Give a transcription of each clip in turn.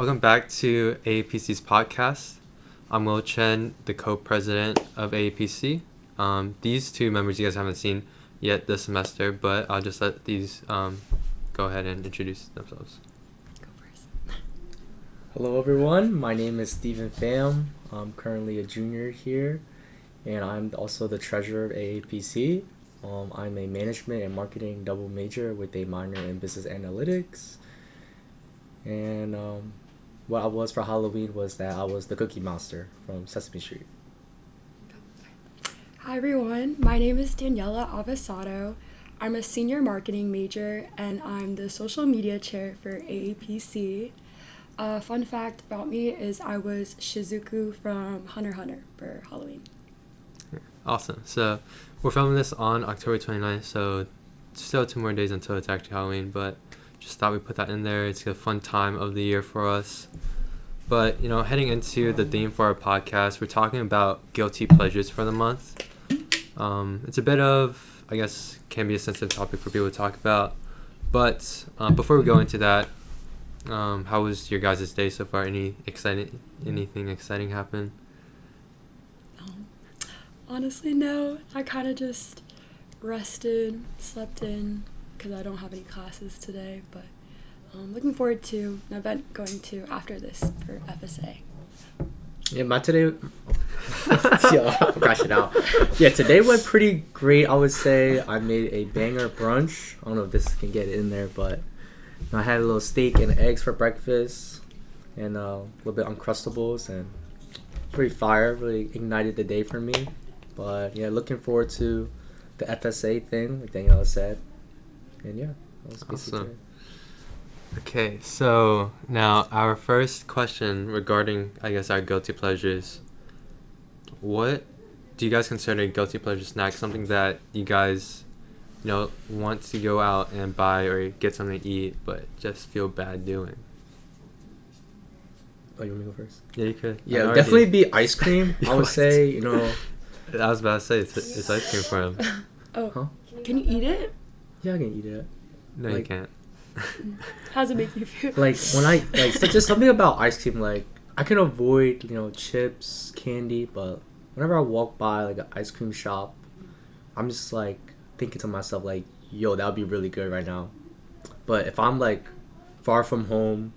Welcome back to AAPC's podcast. I'm Chen, the co-president of AAPC. These two members you guys haven't seen yet this semester, but I'll just let these go ahead and introduce themselves. Go first. Hello everyone, my name is Pham. I'm currently a junior here, and I'm also the treasurer of AAPC. I'm a management and marketing double major with a minor in business analytics. And what I was for Halloween was that I was the Cookie Monster from Sesame Street. Hi everyone, my name is Daniella Avisado. I'm a senior marketing major and I'm the social media chair for AAPC. Fun fact about me is I was Shizuku from Hunter x Hunter for Halloween. Awesome. So we're filming this on October 29th, so still 2 more days until it's actually Halloween, but just thought we'd put that in there. It's a fun time of the year for us. But, heading into the theme for our podcast, we're talking about guilty pleasures for the month. It's a bit of, I guess, can be a sensitive topic for people to talk about. But before we go into that, how was your guys' day so far? Anything exciting happen? Honestly, no. I kind of just rested, slept in, because I don't have any classes today, but looking forward to an event going to after this for FSA. Yeah, crash it out. Yeah, today went pretty great. I would say I made a banger brunch. I don't know if this can get in there, but I had a little steak and eggs for breakfast, and a little bit Uncrustables, and pretty fire. Really ignited the day for me. But yeah, looking forward to the FSA thing, like Daniella said. And yeah, that was basically Awesome. Okay, so now our first question regarding, I guess, our guilty pleasures. What do you guys consider a guilty pleasure snack? Something that you guys, want to go out and buy or get something to eat, but just feel bad doing? Oh, you want me to go first? Yeah, you could. Yeah, definitely be ice cream. I would say, I was about to say, it's ice cream for him. Oh, Huh? Can you eat it? Yeah, I can eat it. No, you can't. How does it make you feel? Like when just something about ice cream. Like I can avoid chips, candy, but whenever I walk by like an ice cream shop, I'm just like thinking to myself like, yo, that would be really good right now. But if I'm like far from home,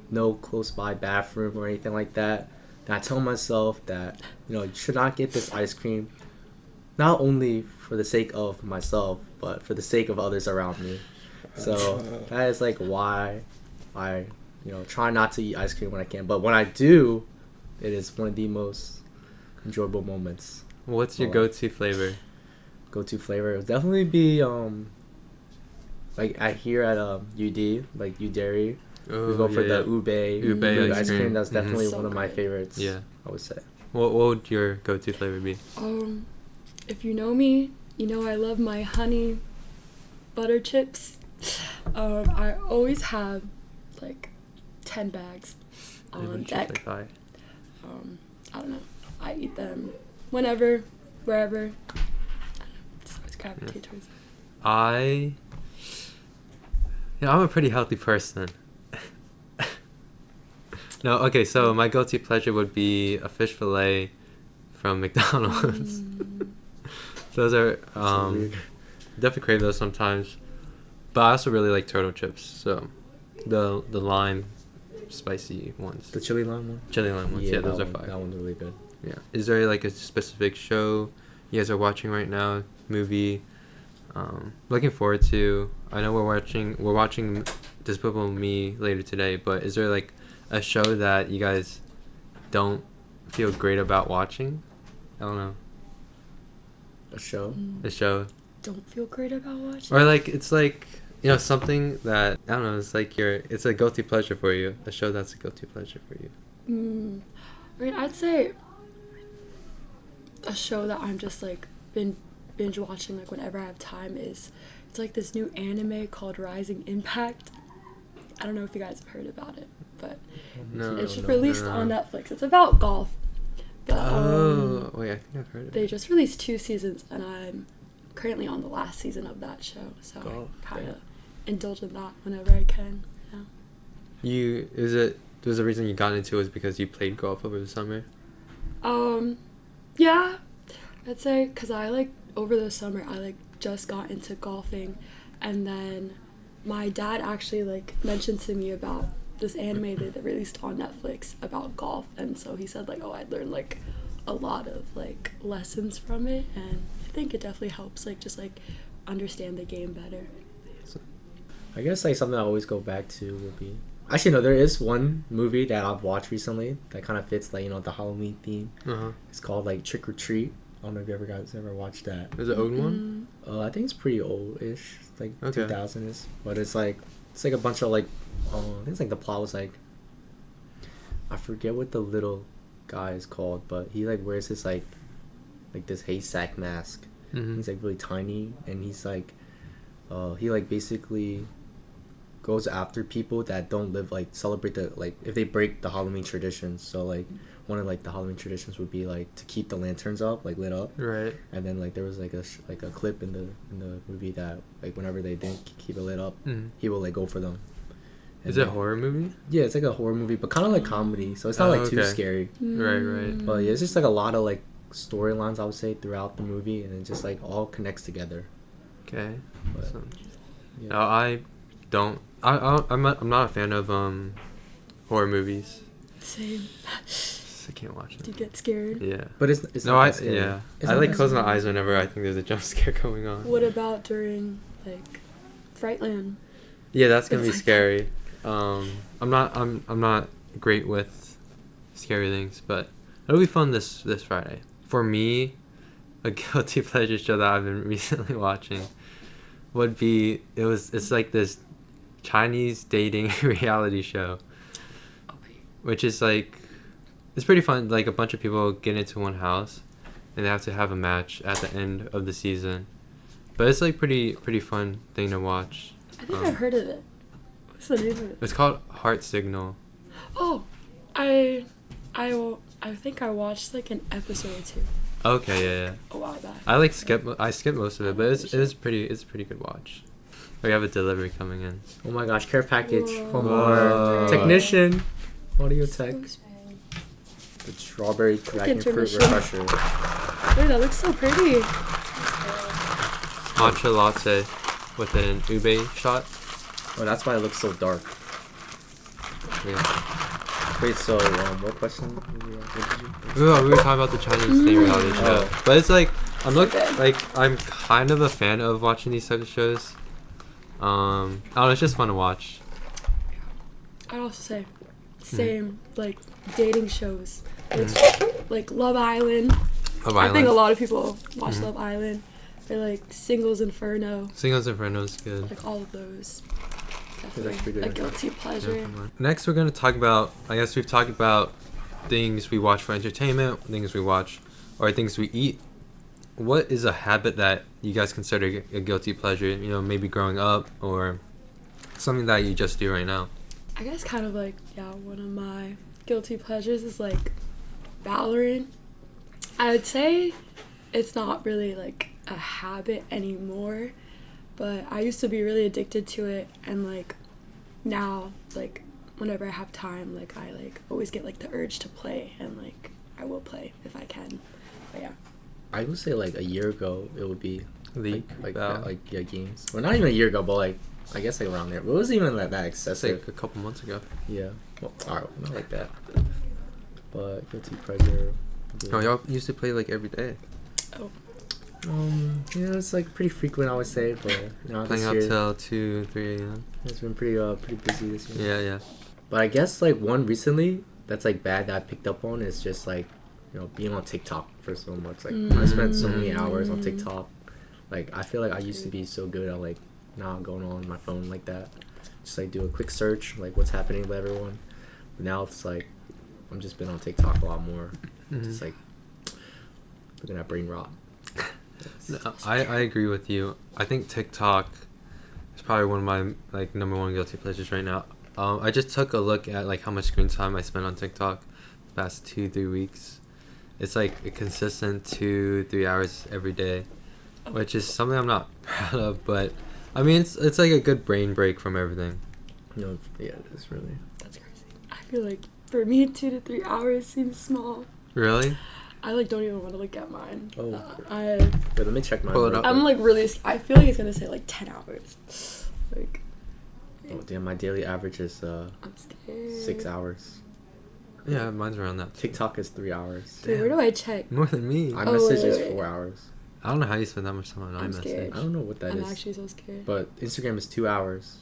no close by bathroom or anything like that, then I tell myself that you should not get this ice cream, not only for the sake of myself, but for the sake of others around me. So that is like why I try not to eat ice cream when I can. But when I do, it is one of the most enjoyable moments. What's your go-to flavor? Go-to flavor? It would definitely be like I here at UD, like U Dairy. Oh, we go for the ube ice cream. That's definitely So one of my good. favorites. Yeah. I would say. What would your go-to flavor be? If you know me, I love my honey butter chips. I always have like 10 bags on deck. I don't know. I eat them whenever, wherever. I don't know. Just always gravitate towards it. I'm a pretty healthy person. No, okay, so my guilty pleasure would be a fish fillet from McDonald's. Those are definitely crave those sometimes. But I also really like turtle chips, so the lime spicy ones. The chili lime one. Chili lime ones, yeah, those are fire. That one's really good. Yeah. Is there like a specific show you guys are watching right now? Movie? Looking forward to. I know we're watching Despicable Me later today, but is there like a show that you guys don't feel great about watching? I don't know. A show? A show. Don't feel great about watching? Or like it's like something that I don't know, it's like it's a guilty pleasure for you. A show that's a guilty pleasure for you. I mean, I'd say a show that I'm just like binge watching like whenever I have time it's like this new anime called Rising Impact. I don't know if you guys have heard about it, but it's just released on Netflix. It's about golf. But, wait, I think I've heard of it. They just released 2 seasons, and I'm currently on the last season of that show, so I kind of indulge in that whenever I can. Yeah. Is it was the reason you got into it was because you played golf over the summer? Yeah, I'd say because I like over the summer I like just got into golfing, and then my dad actually like mentioned to me about this anime that released on Netflix about golf, and so he said like, oh, I'd learned like a lot of like lessons from it, and I think it definitely helps like just like understand the game better. I guess like something I always go back to would be, actually no, there is one movie that I've watched recently that kind of fits like, you know, the Halloween theme. It's called like Trick or Treat. I don't know if you ever watched that. Is it old one? I think it's pretty old-ish, like Okay. 2000s, but it's like a bunch of like I think it's like the plot was like, I forget what the little guy is called, but he like wears this like this haystack mask. He's like really tiny, and he's like he like basically goes after people that don't live like celebrate the like if they break the Halloween traditions. So like one of like the Halloween traditions would be like to keep the lanterns up, like lit up. Right. And then like there was like a clip in the movie that like whenever they didn't keep it lit up, he will like go for them. And Is it a horror movie? Yeah, it's like a horror movie, but kind of like comedy, so it's not like too scary. Right. But yeah, it's just like a lot of like storylines I would say throughout the movie, and it just like all connects together. Okay. But, So, yeah. no, I don't. I'm not a fan of horror movies. Same. I can't watch Do you them. get scared? Yeah. But it's No, not I that scary. yeah. It's I not like that close my scary. eyes whenever I think there's a jump scare going on. What about during like Frightland? Yeah, that's gonna be It's like- scary. I'm not great with scary things, but it'll be fun this Friday. For me, a guilty pleasure show that I've been recently watching would be it's like this Chinese dating reality show, which is like it's pretty fun. Like a bunch of people get into one house, and they have to have a match at the end of the season. But it's like pretty fun thing to watch. I think I've heard of it. What's the name of it? It's called Heart Signal. Oh, I think I watched like an episode or two Okay, yeah. a while back. I skipped most of it, but it's pretty good watch. We have a delivery coming in. Oh my gosh, care package from Whoa. our technician, Audio Tech. Excuse me. The strawberry dragon fruit intermission. refresher. Wait, that looks so pretty. Matcha latte with an ube shot. Oh, that's why it looks so dark. Yeah. Wait, so what question? What did you? We were talking about the Chinese thing reality show, Oh. but it's like I'm good. I'm kind of a fan of watching these types of shows. I don't know, it's just fun to watch. I'd also say same like dating shows. It's like Love Island. Love I think Island. a lot of people watch Love Island. Or like Singles Inferno. Singles Inferno is good. Like all of those. actually Definitely good. a guilty pleasure. Next, we're going to talk about, I guess we've talked about things we watch for entertainment, things we watch, or things we eat. What is a habit that you guys consider a guilty pleasure? You know, maybe growing up or something that you just do right now. I guess kind of like, yeah, one of my guilty pleasures is like Valorant. I would say it's not really like a habit anymore, but I used to be really addicted to it, and like now, like whenever I have time, like I like always get like the urge to play, and like I will play if I can. But yeah. I would say like a year ago it would be League, like Val. that, like yeah, games. Well, not even a year ago, but like I guess like around there. But it wasn't even like that It's excessive. like a couple months ago. Yeah. Well, alright, not like that. But guilty pleasure. Oh, y'all used to play like every day. Oh. Yeah, it's like pretty frequent, I would say, but you know, Playing this up year till 2, 3 a.m. it's been pretty busy this year. Yeah. But I guess like one recently that's like bad that I picked up on is just like, you know, being on TikTok for so much. Like I spent so many hours on TikTok. Like I feel like I used to be so good at like not going on my phone like that. Just like do a quick search, like what's happening with everyone. But now it's like I'm just been on TikTok a lot more. Just like looking at brain rot. No, I agree with you. I think TikTok is probably one of my like number one guilty pleasures right now. I just took a look at like how much screen time I spent on TikTok the past 2-3 weeks. It's like a consistent 2-3 hours every day, which is something I'm not proud of. But I mean, it's like a good brain break from everything. No, yeah, it is really. That's crazy. I feel like for me 2 to 3 hours seems small. Really? I like don't even want to look at mine. Oh. I Wait, let me check mine. Pull it real up. I'm like really. I feel like it's gonna say like 10 hours. Like. quick. Oh damn, my daily average is I'm scared. 6 hours. Yeah, mine's around that. TikTok is 3 hours. Wait, where do I check? More than me. iMessage is wait. 4 hours. I don't know how you spend that much time on I'm iMessage. scared. I don't know what that I'm is. actually so scared. But Instagram is 2 hours.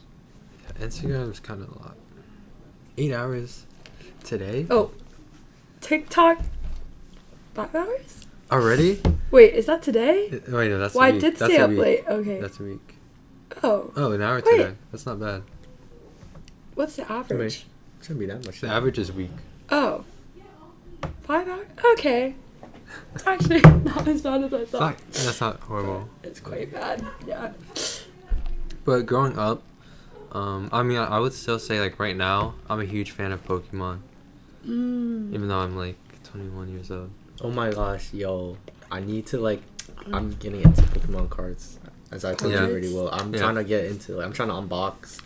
Yeah, Instagram is kind of a lot. 8 hours today? Oh, TikTok. 5 hours? Already? Wait, is that today? Wait, no, that's Well, a I week. did That's stay a up week. late. Okay. That's a week. Oh, Oh, an hour Wait. today. That's not bad. what's the average? Shouldn't be that much. The average is week. Oh, 5 hours? Okay. It's actually not as bad as I thought. That's not horrible. It's quite bad. Yeah. But growing up, I mean, I would still say, like, right now, I'm a huge fan of Pokemon. Even though I'm, like, 21 years old. Oh my gosh, yo. I need to, like, I'm getting into Pokemon cards. As I told you Yeah. already, well, I'm Yeah. trying to get into, like, I'm trying to unbox.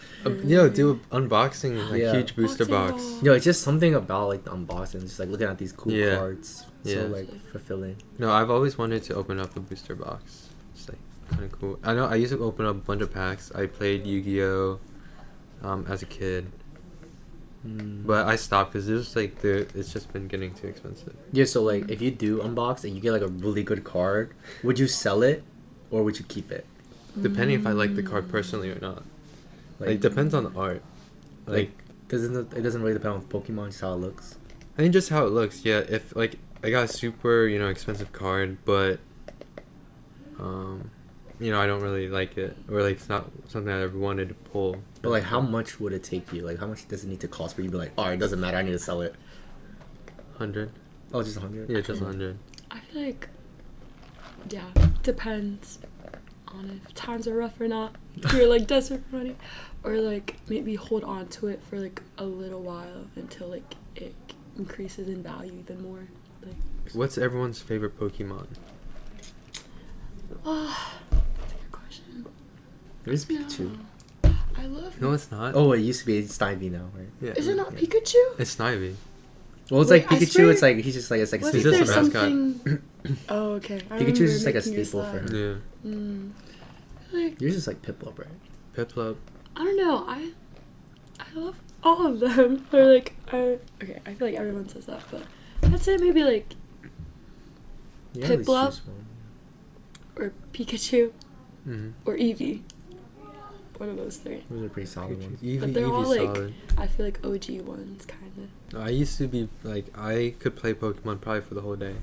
Yo, do an unboxing, like, Yeah. huge booster Boxing box. ball. Yo, it's just something about, like, the unboxing. Just, like, looking at these cool Yeah. cards. Yeah. So, like, fulfilling. No, I've always wanted to open up a booster box. It's, like, kind of cool. I know I used to open up a bunch of packs. I played Yu-Gi-Oh! As a kid. But I stopped because it's just been getting too expensive. Yeah, so, like, if you do unbox and you get, like, a really good card, would you sell it or would you keep it? Depending if I like the card personally or not. Like, Like, depends on the art. Like, it doesn't really depend on Pokemon, just how it looks. I think just how it looks. Yeah, if, like, I got a super, expensive card, but, I don't really like it. Or, like, it's not something I ever wanted to pull. But, like, how much would it take you? Like, how much does it need to cost for you to be like, oh, it doesn't matter, I need to sell it? 100? Oh, just 100? Yeah, just 100. I feel like, yeah, depends on if times are rough or not. If you're like desperate for money, or like maybe hold on to it for like a little while until like it increases in value then more. Like, What's everyone's favorite Pokemon? that's a good question. It is Pikachu. I love. No, it's not. Oh, it used to be Snivy now, right? Yeah. Is it not Yeah. Pikachu? It's Snivy. Well, it's Wait, like I Pikachu, swear- it's like, he's just like, it's like a Wasn't He's staple. just there a mascot. something? Oh, okay. I Pikachu's remember just like a making your staple for slide. him. Yeah. Like, Yours is like Piplup, right? Piplup. I don't know. I love all of them. Or like I feel like everyone says that, but I'd say maybe like You can at least Piplup? choose one. or Pikachu Mm-hmm. or Eevee. One of those three. Those are pretty solid ones. Eevee, But they're all, Eevee's like, solid. I feel like OG ones kind of. I used to be like I could play Pokemon probably for the whole day.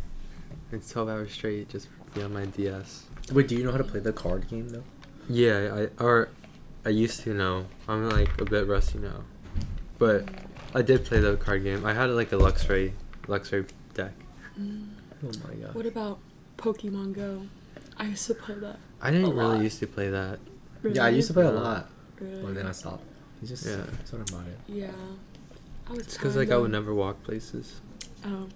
Like 12 hours straight, just be on my DS. Wait, do you know how to play the card game, though? Yeah, I used to know. I'm like a bit rusty now, but I did play the card game. I had like a Luxray deck. Oh my god. What about Pokemon Go? I used to play that. I didn't A really lot. used to play that. Yeah, I used to play a Yeah. lot, Really? but then I stopped. It's just Yeah. something about it. Yeah. I was It's because like I would never walk places. Oh.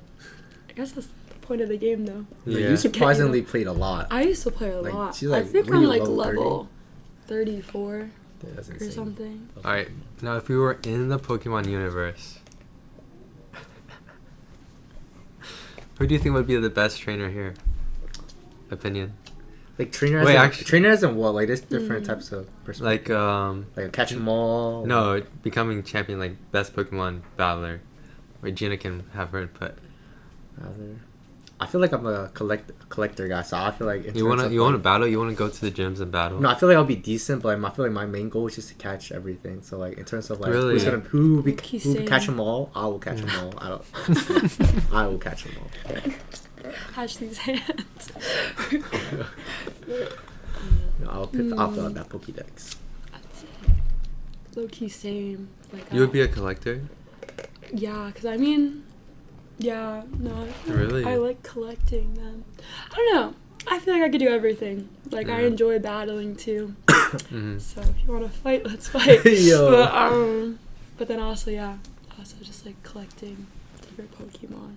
I guess that's the point of the game though. Like, Yeah. you surprisingly played a lot. I used to play a Like, lot. she's I like, think what are I'm you, like level 30? level 34 Yeah, that's or insane. something. All right, now if we were in the Pokemon universe, who do you think would be the best trainer here? Opinion. Like trainer, Wait, as actually- trainer as in what? Like there's different types of Like perspective. Like a catch 'em all. no, becoming champion, like best Pokemon battler. Where Gina can have her input. I feel like I'm a collector guy, so I feel like in You terms wanna of, you wanna like- battle? You wanna go to the gyms and battle? No, I feel like I'll be decent, but I feel like my main goal is just to catch everything. So like in terms of like Really? who will Low-key catch same. them all, I will catch them all. I don't. I will catch them all. Catch these hands. I'll fill out that Pokédex. Low key same. Like You would be a collector? Yeah, because I mean, yeah, no. I feel like Really? I like collecting them. I don't know. I feel like I could do everything. Like, I Yeah. enjoy battling too. Mm-hmm. So if you want to fight, let's fight. Yo. But then also, yeah, also just like collecting different Pokemon.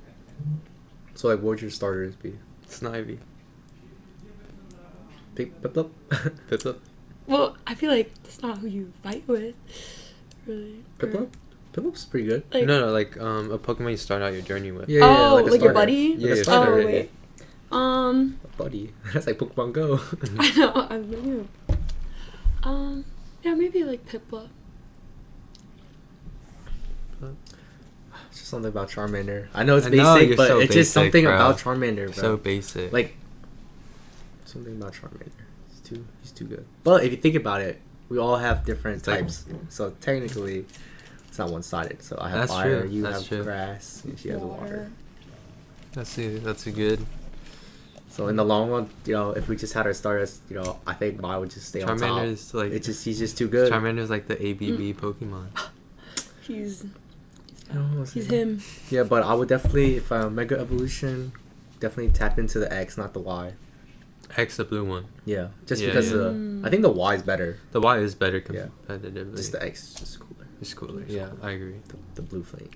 So like, what would your starters be? Snivy. Piplup? Piplup. Well, I feel like that's not who you fight with, really. Or- Piplup? Piplup's pretty good. Like, No, like a Pokemon you start out your journey with. Yeah, yeah, oh, like a like your starter. buddy? Yeah, Like a yeah, starter. Oh, yeah. wait. A buddy. That's like Pokemon Go. I know, I'm thinking of, yeah, maybe like Piplup. It's just something about Charmander. I know it's I basic, know, you're but so it's just basic, something bro. about Charmander, bro. So basic. Like, something about Charmander. He's too good. But if you think about it, we all have different types. So technically, it's not one-sided. So I have That's fire, true. you That's have true. grass, and she has water. That's a good. So in the long run, if we just had our starters, I think Mai would just stay on top. Charmander's like He's just too good. Charmander's like the ABB Pokemon. He's He's him. Yeah, but I would definitely, if Mega Evolution, definitely tap into the X, not the Y. X, the blue one. Yeah, just Yeah, because yeah. I think the Y is better. The Y is better Yeah. competitively. Just the X is just cooler. It's cooler. Yeah, I agree. The blue flame.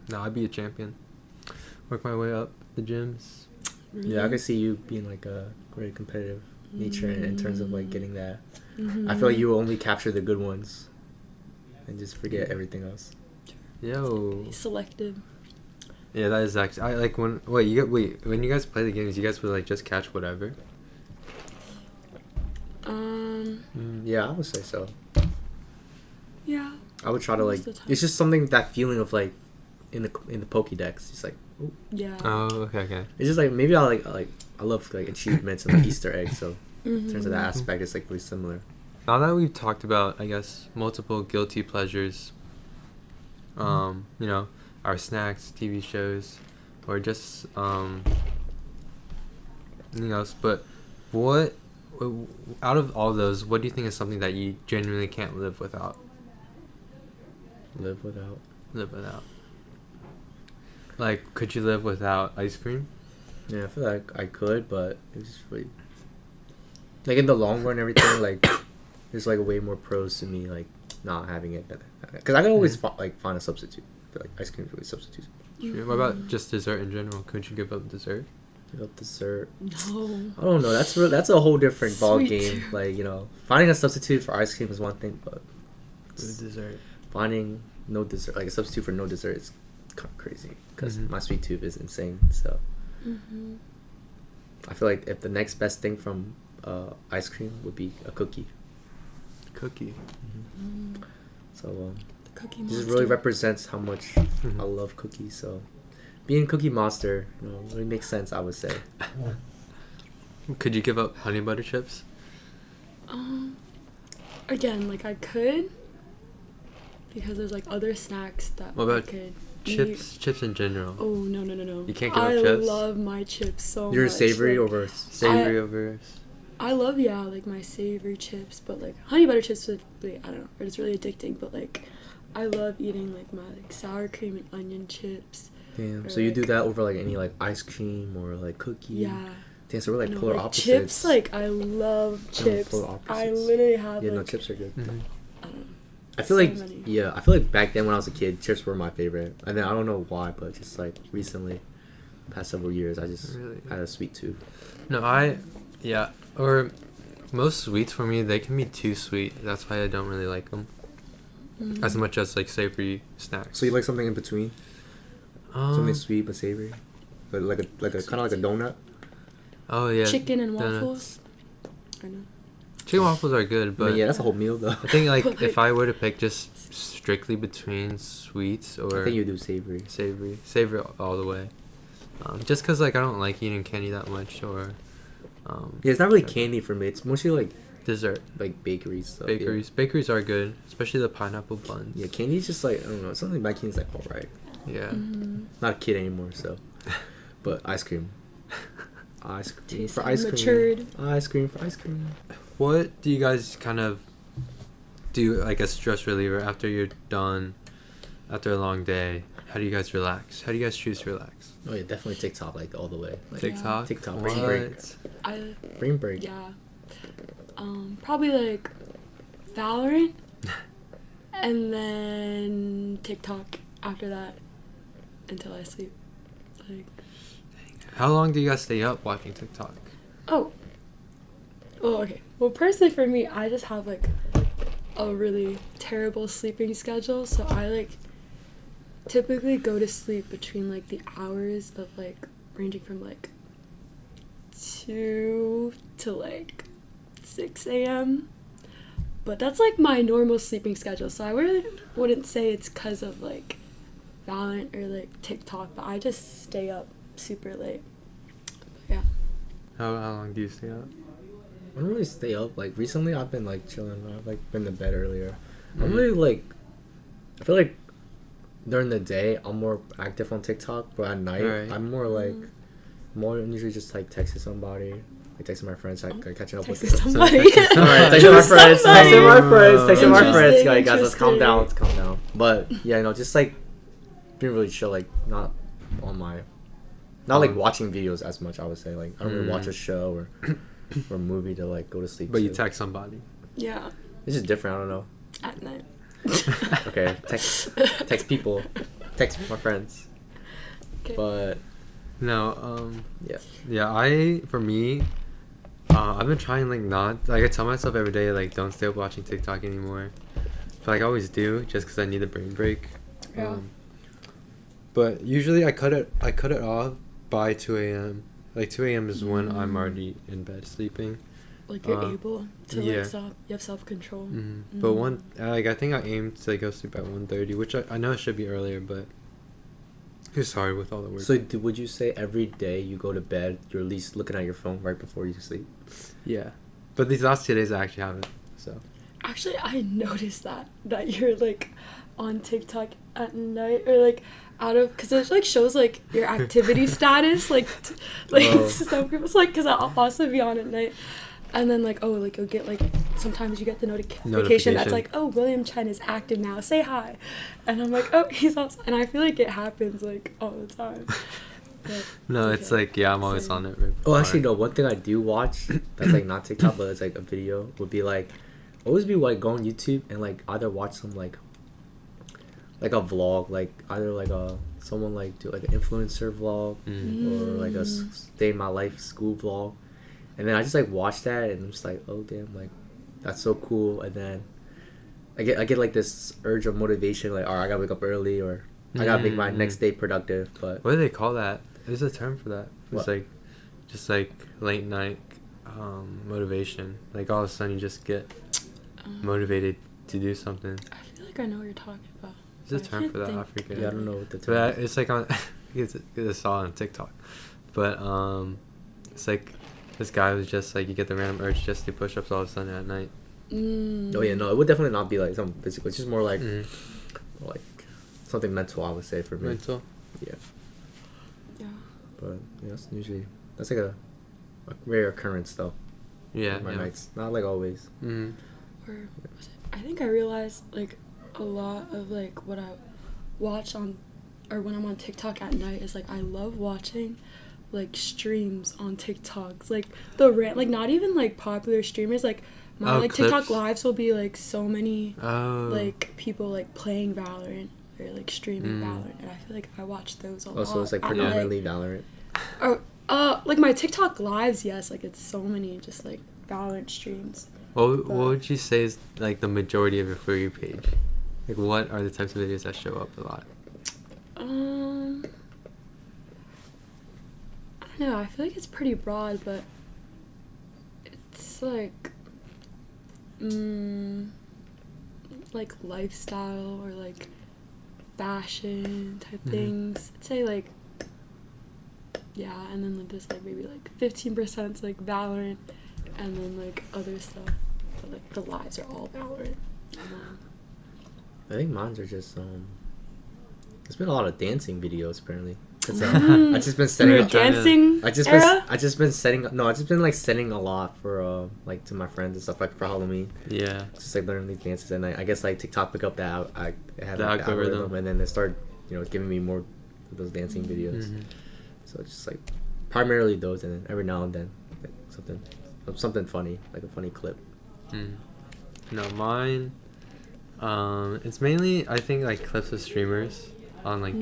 No, I'd be a champion. Work my way up the gyms. Yeah, I could see you being like a very competitive nature in terms of like getting that. I feel like you will only capture the good ones, and just forget everything else. Yo. Selective. Yeah, that is actually. I like when when you guys play the games, you guys would like just catch whatever. Yeah, I would say so. Yeah. I would try to like. Most of the time. It's just something, that feeling of like in the Pokédex. It's like, ooh. Yeah. Oh, okay. It's just like maybe I love like achievements and like Easter eggs. So in terms of that Mhm. aspect, it's like really similar. Now that we've talked about, I guess, multiple guilty pleasures, our snacks, TV shows, or just anything else, but what, out of all those, what do you think is something that you genuinely can't live without? Live without. Live without. Like, could you live without ice cream? Yeah, I feel like I could, but it's just really like in the long run, everything like there's like way more pros to me like not having it, because I can always find a substitute. I feel like ice cream is really substitute. What about just dessert in general? Could you give up dessert? Give up dessert. No. I don't know. That's a whole different ball Sweet. game. Like finding a substitute for ice cream is one thing, but Dessert. finding no dessert, like a substitute for no dessert, is kind of crazy because Mhm. my sweet tooth is insane. So I feel like if the next best thing from ice cream would be a cookie. Cookie. So The Cookie this Monster. really represents how much Mhm. I love cookies. So being Cookie Monster, really makes sense, I would say. Could you give up honey butter chips? Again, like I could, because there's like other snacks that What about I could Chips, eat. chips in general. Oh no. You can't give up I chips? love my chips so You're much. savory like, over Savory over. I love like my savory chips, but like honey butter chips would I don't know, it's really addicting. But like I love eating like my sour cream and onion chips. Damn. Or, So you do like- that over like any like ice cream or like cookie? Yeah. Damn. So we're like No, polar like, opposites. chips, like I love Yeah, chips. polar I opposites. literally have Yeah, like no, chips are good. I don't know. I feel So like many. I feel like back then when I was a kid, chips were my favorite, and then I don't know why, but just like recently, past several years, I just Really? had a sweet tooth. No, or most sweets for me, they can be too sweet. That's why I don't really like them as much as like savory snacks. So you like something in between, something Um, sweet but savory, but like a kind of like a donut. Oh yeah. Chicken and donuts. waffles. I know. Chicken waffles are good, But but yeah, that's a whole meal though. I think like But, if like- I were to pick just strictly between sweets or I think you do savory. savory all the way. Just cause like I don't like eating candy that much or. Yeah, it's not really candy for me. It's mostly like Dessert. bakeries. So, Bakeries are good, especially the pineapple buns. Yeah, candy's just like I don't know. Something about candy's like alright. Yeah. Not a kid anymore, so. But ice cream. Ice cream Taste for ice cream. matured. Ice cream for ice cream. What do you guys kind of do like a stress reliever after you're done, after a long day? How do you guys relax? How do you guys choose to relax? Oh yeah, definitely TikTok like all the way. Like, TikTok. TikTok, What? brain break. I Brain break. yeah. Probably like Valorant, and then TikTok after that until I sleep. Like How long do you guys stay up watching TikTok? oh. Well, okay. Well, personally for me, I just have like a really terrible sleeping schedule, so I like typically go to sleep between like the hours of like ranging from like 2 to like 6 a.m. But that's like my normal sleeping schedule, so I really wouldn't say it's because of like Valorant or like TikTok, but I just stay up super late. Yeah. How long do you stay up? I don't really stay up. Like recently, I've been like chilling. I've like been to bed earlier. I'm really like, I feel like during the day I'm more active on TikTok, but at night I'm more like, more usually just like texting somebody, like texting my friends, like catching up with Texting them. somebody. Alright, texting my friends, texting my friends. Interesting, Like, guys, let's calm down, interesting. let's calm down. But yeah, just like being really chill, like not on my, not like watching videos as much. I would say like I don't really watch a show or a movie to like go to sleep. But you to. text somebody. Yeah. It's just different. I don't know. At night. Okay, text people, text my friends. Okay. But No, yeah, for me, I've been trying like not, like I tell myself every day like don't stay up watching TikTok anymore, but like I always do just because I need a brain break. Yeah. But usually I cut it off by 2 a.m. Like 2 a.m. is when I'm already in bed sleeping. Like you're able to yeah. like stop. You have self-control. But I think I aim to like, go sleep at 1:30, which I know it should be earlier, but it's hard with all the work. so would you say every day you go to bed, you're at least looking at your phone right before you sleep? Yeah, but these last 2 days I actually haven't. So Actually, I noticed that you're like on TikTok at night or like out of, because it like shows like your activity status, like Oh. some people's like, because I'll also be on at night, and then like, oh, like you'll get like, sometimes you get the notification that's like, oh, William Chen is active now, say hi, and I'm like, oh, he's also, and I feel like it happens like all the time. But no, it's okay. like I'm always Same. on it. Right Oh, before. actually, no. One thing I do watch that's like not TikTok, but it's like a video would be like, always be like go on YouTube and like either watch some like a vlog, like either like someone like do like an influencer vlog or like a day in my life school vlog, and then I just like watch that and I'm just like, oh damn, like that's so cool, and then I get like this urge of motivation, like, alright, I gotta wake up early or I gotta make my next day productive. But What do they call that? There's a term for that. It's What? like just like late night motivation. Like all of a sudden you just get motivated to do something. I feel like I know what you're talking about. There's a I term can't for that. I think. forget. yeah, I don't know what the term. But it's like on I saw it on TikTok. But it's like this guy was just like, you get the random urge just to push ups all of a sudden at night. Oh yeah, no, it would definitely not be like something physical. It's just more like like something mental, I would say, for me. Mental. Yeah, Yeah. but yeah, that's like a rare occurrence though. Yeah. My yeah. nights, not like always. Mm-hmm. Or was it, I think I realized like a lot of like what I watch on, or when I'm on TikTok at night, is like I love watching like streams on TikToks, like like not even like popular streamers, like my like clips? TikTok lives will be like so many Oh. like people like playing Valorant or like streaming Valorant, and I feel like I watch those a lot. Oh, so it's like at night. predominantly Valorant. Or like my TikTok lives, yes, like it's so many just like Valorant streams. What would you say is like the majority of your For You page? Like what are the types of videos that show up a lot? I don't know, I feel like it's pretty broad, but it's like like lifestyle or like fashion type things. I'd say like, yeah, and then like there's like maybe like 15% like Valorant, and then like other stuff, but like the lives are all Valorant. I think mines are just there's been a lot of dancing videos apparently. I just been setting You're up. dancing I just been setting like setting a lot for like to my friends and stuff like for Halloween. Yeah. Just like learning these dances, and I guess like TikTok pick up that I had The like, the algorithm. algorithm, and then they started giving me more of those dancing videos. So it's just like primarily those, and then every now and then like, something funny, like a funny clip. No, mine. It's mainly I think like clips of streamers on like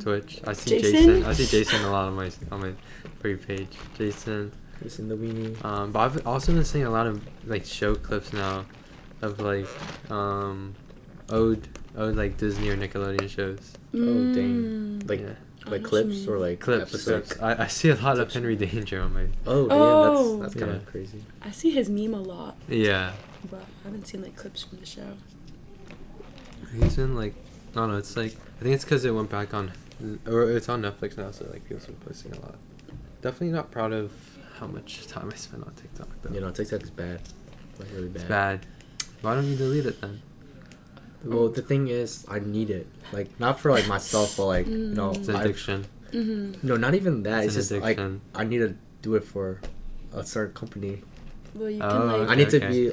Twitch. I see Jason. I see Jason a lot on my For You page. Jason. Jason the weenie. But I've also been seeing a lot of like show clips now. of like old like Disney or Nickelodeon shows. Oh dang! Like Yeah. like what clips you or mean. like Clips. episodes. I see a lot of Clips. Henry Danger on my. Oh damn! Oh. That's kind Yeah. of crazy. I see his meme a lot, Yeah. but I haven't seen like clips from the show. He's been like, I don't know. It's like I think it's because it went back on, or it's on Netflix now, so like people's been posting a lot. Definitely not proud of how much time I spent on TikTok though. You know, TikTok is bad. Like really bad. It's bad. Why don't you delete it then? Well, the thing is, I need it. Like not for like myself, but like you know, It's an addiction. no, not even that. It's It's, an just like addiction. I need to do it for a certain company. Well, you Oh, can like. okay. I need to be.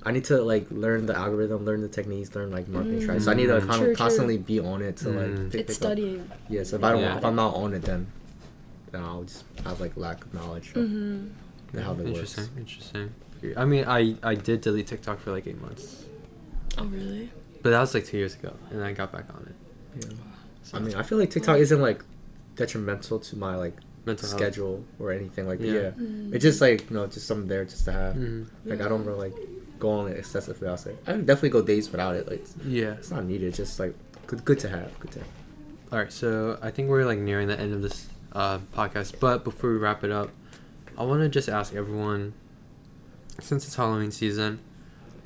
I need to like learn the algorithm, learn the techniques, learn like marketing strategies. So I need to True, constantly be on it to like Mm. pick It's up. studying. Yeah. So if I don't, Yeah. if I'm not on it, then I'll just have like lack of knowledge of how that Interesting. works. Interesting. I mean, I did delete TikTok for like 8 months, Oh really? but that was like 2 years ago, and then I got back on it. Yeah. So, I mean, I feel like TikTok isn't like detrimental to my like mental health. schedule or anything like Yeah. yeah. It's just like just something there just to have. Mhm. Like I don't really like go on it excessively. I'll say I would definitely go days without it. Like Yeah. it's not needed. Just like good to have. Good to have. All right, so I think we're like nearing the end of this podcast, but before we wrap it up, I want to just ask everyone, since it's Halloween season,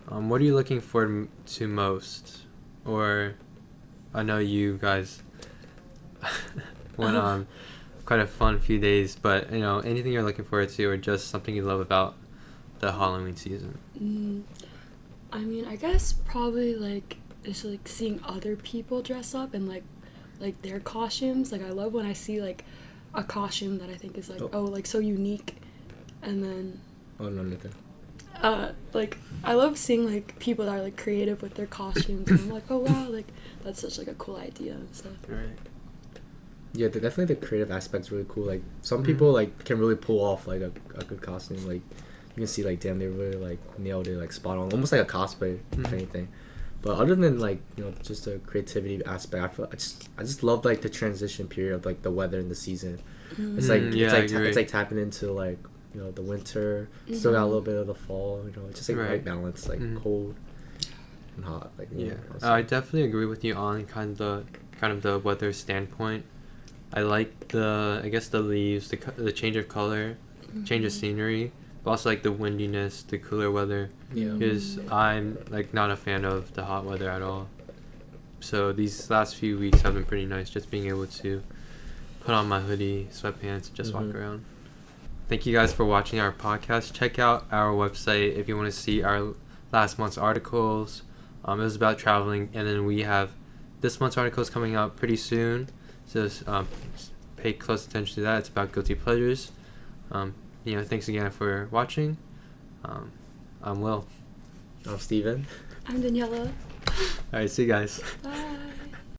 what are you looking forward to most? Or I know you guys went on quite a fun few days, but you know, anything you're looking forward to, or just something you love about the Halloween season? I mean, I guess probably like it's like seeing other people dress up and like their costumes. Like I love when I see like a costume that I think is like like so unique, and then Oh no, nothing. like I love seeing like people that are like creative with their costumes, and I'm like, oh wow, like that's such like a cool idea and stuff. Right. Yeah, definitely the creative aspect's really cool. Like some people like can really pull off like a good costume. Like you can see like damn they really like nailed it, like spot on, almost like a cosplay if anything. But other than like just the creativity aspect, I just love like the transition period of like the weather and the season. It's like it's like tapping into like the winter, still got a little bit of the fall. It's just like right balance, like cold and hot. Like I definitely agree with you on kind of the weather standpoint. I like the leaves, the change of color, change of scenery, but also like the windiness, the cooler weather. Yeah. Because I'm like not a fan of the hot weather at all. So these last few weeks have been pretty nice, just being able to put on my hoodie, sweatpants, and just walk around. Thank you guys for watching our podcast. Check out our website if you want to see our last month's articles. It was about traveling, and then we have this month's articles coming out pretty soon. So pay close attention to that. It's about guilty pleasures. Thanks again for watching. I'm Will. I'm Steven. I'm Daniella. All right, see you guys. Bye.